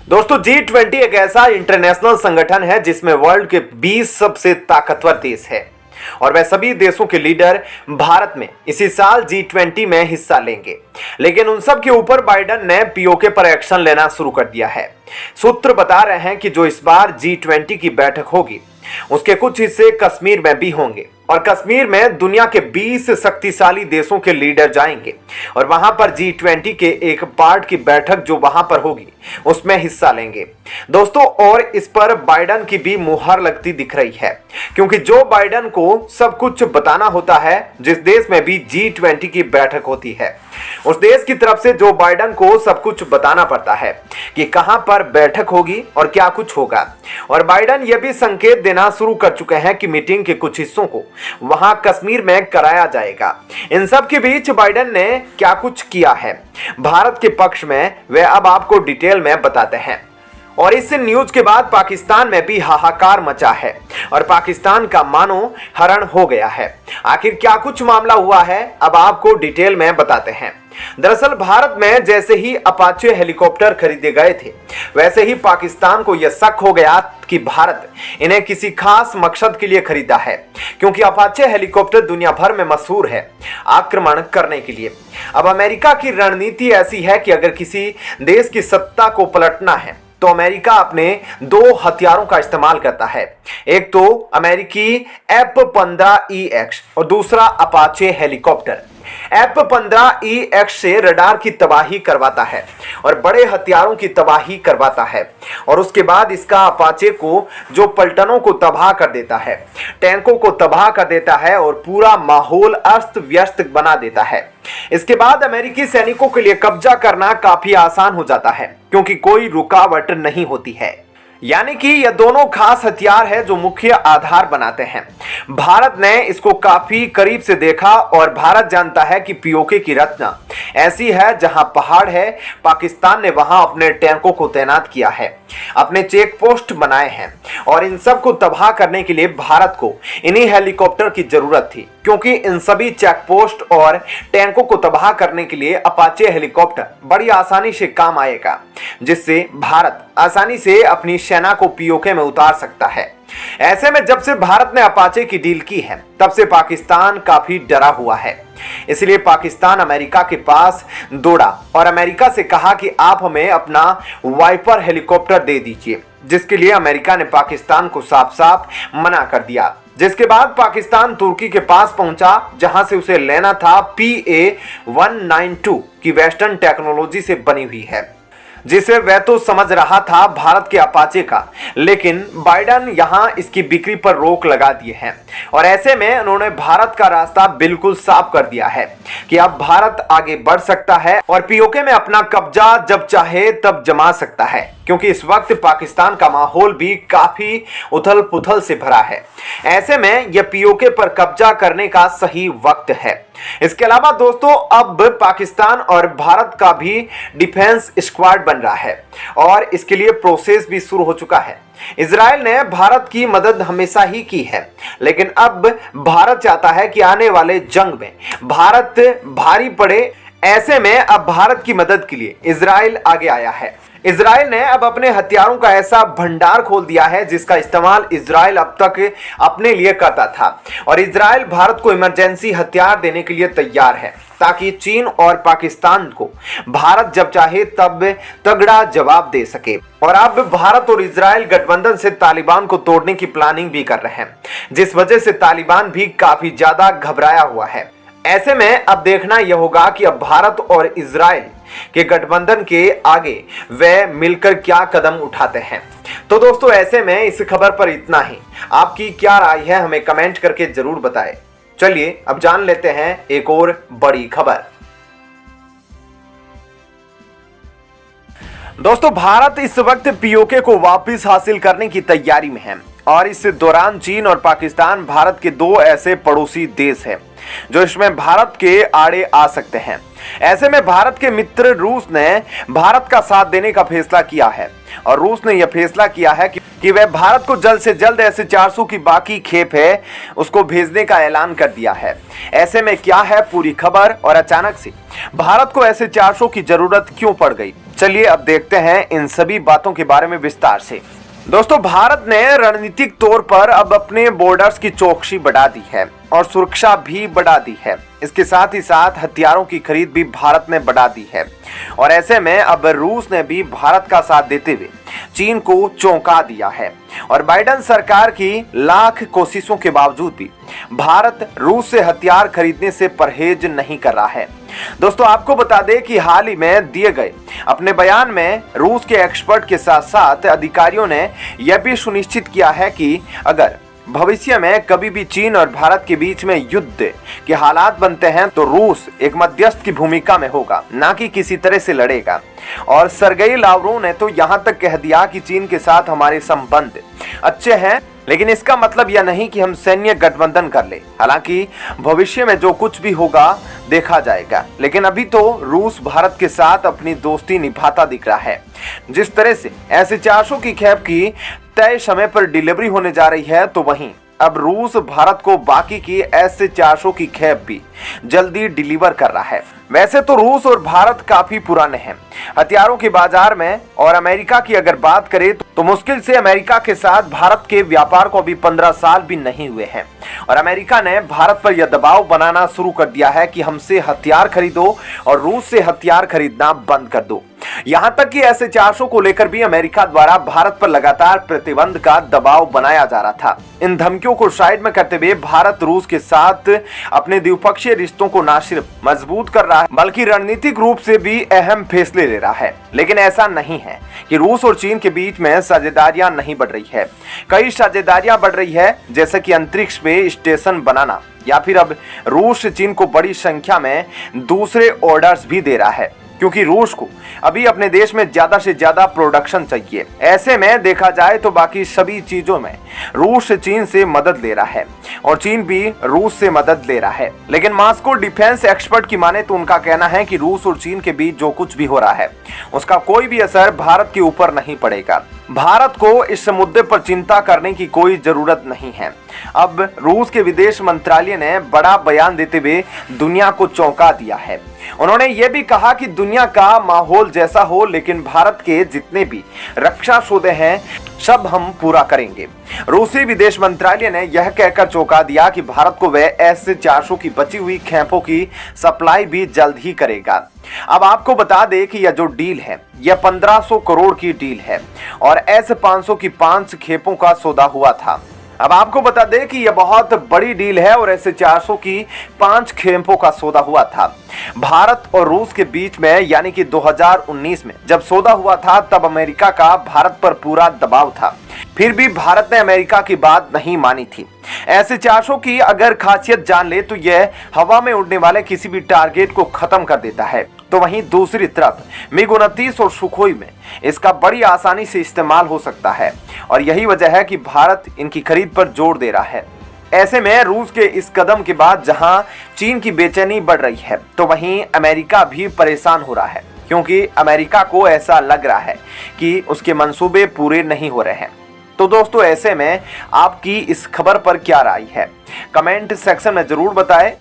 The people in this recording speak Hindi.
दोस्तों G20 एक ऐसा इंटरनेशनल संगठन है जिसमें वर्ल्ड के 20 सबसे ताकतवर देश है और वह सभी देशों के लीडर भारत में इसी साल G20 में हिस्सा लेंगे। लेकिन उन सब के ऊपर बाइडेन ने पीओके पर एक्शन लेना शुरू कर दिया है। सूत्र बता रहे हैं कि जो इस बार G20 की बैठक होगी उसके कुछ हिस्से कश्मीर में भी होंगे और कश्मीर में दुनिया के 20 शक्तिशाली देशों के लीडर जाएंगे और वहां पर G20 के एक पार्ट की बैठक जो वहां पर होगी उसमें हिस्सा लेंगे दोस्तों। और इस पर बाइडेन की भी मुहर लगती दिख रही है क्योंकि जो बाइडेन को सब कुछ बताना होता है, जिस देश में भी G20 की बैठक होती है उस देश की तरफ से जो बाइडेन को सब कुछ बताना पड़ता है कि कहां पर बैठक होगी और क्या कुछ होगा। और बाइडेन यह भी संकेत देना शुरू कर चुके हैं कि मीटिंग के कुछ हिस्सों को वहां कश्मीर में कराया जाएगा। इन सब के बीच बाइडेन ने क्या कुछ किया है भारत के पक्ष में, वे अब आपको डिटेल में बताते हैं। और इस न्यूज के बाद पाकिस्तान में भी हाहाकार मचा है और पाकिस्तान का मानो हरण हो गया है। आखिर क्या कुछ मामला हुआ है अब आपको डिटेल में बताते हैं। दरअसल भारत में जैसे ही अपाचे हेलीकॉप्टर खरीदे गए थे वैसे ही पाकिस्तान को यह शक हो गया कि भारत इन्हें किसी खास मकसद के लिए खरीदा है, क्योंकि अपाचे हेलीकॉप्टर दुनिया भर में मशहूर है आक्रमण करने के लिए। अब अमेरिका की रणनीति ऐसी है कि अगर किसी देश की सत्ता को पलटना है तो अमेरिका अपने दो हथियारों का इस्तेमाल करता है, एक तो अमेरिकी F-15EX और दूसरा अपाचे हेलीकॉप्टर। F-15EX से रडार की तबाही करवाता है और बड़े हथियारों की तबाही करवाता है और उसके बाद इसका अपाचे को जो पलटनों को तबाह कर देता है, टैंकों को तबाह कर देता है और पूरा माहौल अस्त व्यस्त बना देता है। इसके बाद अमेरिकी सैनिकों के लिए कब्जा करना काफी आसान हो जाता है क्योंकि कोई रुकावट नहीं होती है। यानी कि यह दोनों खास हथियार है जो मुख्य आधार बनाते हैं। भारत ने इसको काफी करीब से देखा और भारत जानता है कि पीओके की रचना ऐसी है जहां पहाड़ है, पाकिस्तान ने वहां अपने टैंकों को तैनात किया है, अपने चेक पोस्ट बनाए हैं और इन सब को तबाह करने के लिए भारत को इन्हीं हेलीकॉप्टर की जरूरत थी, क्योंकि इन सभी चेक पोस्ट और टैंकों को तबाह करने के लिए अपाचे हेलीकॉप्टर बड़ी आसानी से काम आएगा, जिससे भारत आसानी से अपनी सेना को पीओके में उतार सकता है। ऐसे में जब से भारत ने अपाचे की डील की है तब से पाकिस्तान काफी डरा हुआ है। इसलिए पाकिस्तान अमेरिका के पास दौड़ा और अमेरिका से कहा कि आप हमें अपना वाइपर हेलीकॉप्टर दे दीजिए, जिसके लिए अमेरिका ने पाकिस्तान को साफ साफ मना कर दिया। जिसके बाद पाकिस्तान तुर्की के पास पहुंचा जहां से उसे लेना था PA-192 की वेस्टर्न टेक्नोलॉजी से बनी हुई है, जिसे वह तो समझ रहा था भारत के अपाचे का, लेकिन बाइडेन यहां इसकी बिक्री पर रोक लगा दिए हैं और ऐसे में उन्होंने भारत का रास्ता बिल्कुल साफ कर दिया है कि अब भारत आगे बढ़ सकता है और पीओके में अपना कब्जा जब चाहे तब जमा सकता है, क्योंकि इस वक्त पाकिस्तान का माहौल भी काफी उथल पुथल से भरा है। ऐसे में यह पीओके पर कब्जा करने का सही वक्त है। इसके अलावा दोस्तों अब पाकिस्तान और भारत का भी डिफेंस स्क्वाड बन रहा है और इसके लिए प्रोसेस भी शुरू हो चुका है। इजराइल ने भारत की मदद हमेशा ही की है, लेकिन अब भारत चाहता है कि आने वाले जंग में भारत भारी पड़े। ऐसे में अब भारत की मदद के लिए इजराइल आगे आया है। इजराइल ने अब अपने हथियारों का ऐसा भंडार खोल दिया है जिसका इस्तेमाल इजराइल अब तक अपने लिए करता था और इजराइल भारत को इमरजेंसी हथियार देने के लिए तैयार है ताकि चीन और पाकिस्तान को भारत जब चाहे तब तगड़ा जवाब दे सके। और अब भारत और इजराइल गठबंधन से तालिबान को तोड़ने की प्लानिंग भी कर रहे हैं, जिस वजह से तालिबान भी काफी ज्यादा घबराया हुआ है। ऐसे में अब देखना यह होगा कि अब भारत और इजराइल के गठबंधन के आगे वे मिलकर क्या कदम उठाते हैं। तो दोस्तों ऐसे में इस खबर पर इतना ही। आपकी क्या राय है हमें कमेंट करके जरूर बताएं। चलिए अब जान लेते हैं एक और बड़ी खबर। दोस्तों भारत इस वक्त पीओके को वापस हासिल करने की तैयारी में है और इस दौरान चीन और पाकिस्तान भारत के दो ऐसे पड़ोसी देश हैं जो इसमें भारत के आड़े आ सकते हैं। ऐसे में भारत के मित्र रूस ने भारत का साथ देने का फैसला किया है और रूस ने यह फैसला किया है कि कि वह भारत को जल्द से जल्द S-400 की बाकी खेप है उसको भेजने का ऐलान कर दिया है। ऐसे में क्या है पूरी खबर और अचानक से भारत को S-400 की जरूरत क्यों पड़ गई, चलिए अब देखते हैं इन सभी बातों के बारे में विस्तार से। दोस्तों, भारत ने रणनीतिक तौर पर अब अपने बॉर्डर्स की चौकसी बढ़ा दी है और सुरक्षा भी बढ़ा दी है। इसके साथ ही साथ हथियारों की खरीद भी भारत ने बढ़ा दी है और ऐसे में अब रूस ने भी भारत का साथ देते हुए चीन को चौंका दिया है और बाइडेन सरकार की लाख कोशिशों के बावजूद भी भारत रूस से हथियार खरीदने से परहेज नहीं कर रहा है। दोस्तों, आपको बता दें कि हाल ही में दिए गए अपने बयान में रूस के एक्सपर्ट के साथ साथ अधिकारियों ने यह भी सुनिश्चित किया है कि अगर भविष्य में कभी भी चीन और भारत के बीच में युद्ध के हालात बनते हैं तो रूस एक मध्यस्थ की भूमिका में होगा, ना कि किसी तरह से लड़ेगा। और सर्गेई लावरोव ने तो यहां तक कह दिया कि चीन के साथ हमारे संबंध अच्छे हैं, लेकिन इसका मतलब यह नहीं कि हम सैन्य गठबंधन कर ले। हालांकि भविष्य में जो कुछ भी होगा देखा जाएगा, लेकिन अभी तो रूस भारत के साथ अपनी दोस्ती निभाता दिख रहा है। जिस तरह से S-400 की खेप की तय समय पर डिलीवरी होने जा रही है, तो वहीं अब रूस भारत को बाकी की S-400 की खेप भी जल्दी डिलीवर कर रहा है। वैसे तो रूस और भारत काफी पुराने हैं हथियारों के बाजार में, और अमेरिका की अगर बात करें तो मुश्किल से अमेरिका के साथ भारत के व्यापार को अभी 15 साल भी नहीं हुए हैं और अमेरिका ने भारत पर यह दबाव बनाना शुरू कर दिया है कि हमसे हथियार खरीदो और रूस से हथियार खरीदना बंद कर दो। यहां तक कि S-400 को लेकर भी अमेरिका द्वारा भारत पर लगातार प्रतिबंध का दबाव बनाया जा रहा था। इन धमकियों को साइड में करते हुए भारत रूस के साथ अपने द्विपक्षीय रिश्तों को न सिर्फ मजबूत कर रहा है बल्कि रणनीतिक रूप से भी अहम फैसले ले रहा है। लेकिन ऐसा नहीं है कि रूस और चीन के बीच में साझेदारियां नहीं बढ़ रही है। कई साझेदारियां बढ़ रही है, जैसे कि अंतरिक्ष में स्टेशन बनाना, या फिर अब रूस चीन को बड़ी संख्या में दूसरे ऑर्डर्स भी दे रहा है, क्योंकि रूस को अभी अपने देश में ज्यादा से ज्यादा प्रोडक्शन चाहिए। ऐसे में देखा जाए तो बाकी सभी चीजों में रूस चीन से मदद ले रहा है और चीन भी रूस से मदद ले रहा है। लेकिन मॉस्को डिफेंस एक्सपर्ट की माने तो उनका कहना है कि रूस और चीन के बीच जो कुछ भी हो रहा है उसका कोई भी असर भारत के ऊपर नहीं पड़ेगा। भारत को इस मुद्दे पर चिंता करने की कोई जरूरत नहीं है। अब रूस के विदेश मंत्रालय ने बड़ा बयान देते हुए दुनिया को चौंका दिया है। उन्होंने ये भी कहा कि दुनिया का माहौल जैसा हो, लेकिन भारत के जितने भी रक्षा सौदे हैं सब हम पूरा करेंगे। रूसी विदेश मंत्रालय ने यह कहकर चौंका दिया कि भारत को वह S-400 की बची हुई खेपों की सप्लाई भी जल्द ही करेगा। अब आपको बता दें कि यह जो डील है यह 1500 करोड़ की डील है और S-500 की 5 खेपों का सौदा हुआ था। अब आपको बता दें कि यह बहुत बड़ी डील है और S-400 की 5 खेपों का सौदा हुआ था। भारत और रूस के बीच में, यानी कि 2019 में जब सौदा हुआ था तब अमेरिका का भारत पर पूरा दबाव था, फिर भी भारत ने अमेरिका की बात नहीं मानी थी। S-400 की अगर खासियत जान ले तो यह हवा में उड़ने वाले किसी भी टारगेट को खत्म कर देता है, तो वहीं दूसरी तरफ MiG-29 और सुखोई में इसका बड़ी आसानी से इस्तेमाल हो सकता है और यही वजह है कि भारत इनकी खरीद पर जोर दे रहा है। ऐसे में रूस के इस कदम के बाद जहां चीन की बेचैनी बढ़ रही है, तो वहीं अमेरिका भी परेशान हो रहा है, क्योंकि अमेरिका को ऐसा लग रहा है कि उसके मंसूबे पूरे नहीं हो रहे हैं। तो दोस्तों, ऐसे में आपकी इस खबर पर क्या राय है, कमेंट सेक्शन में जरूर बताएं।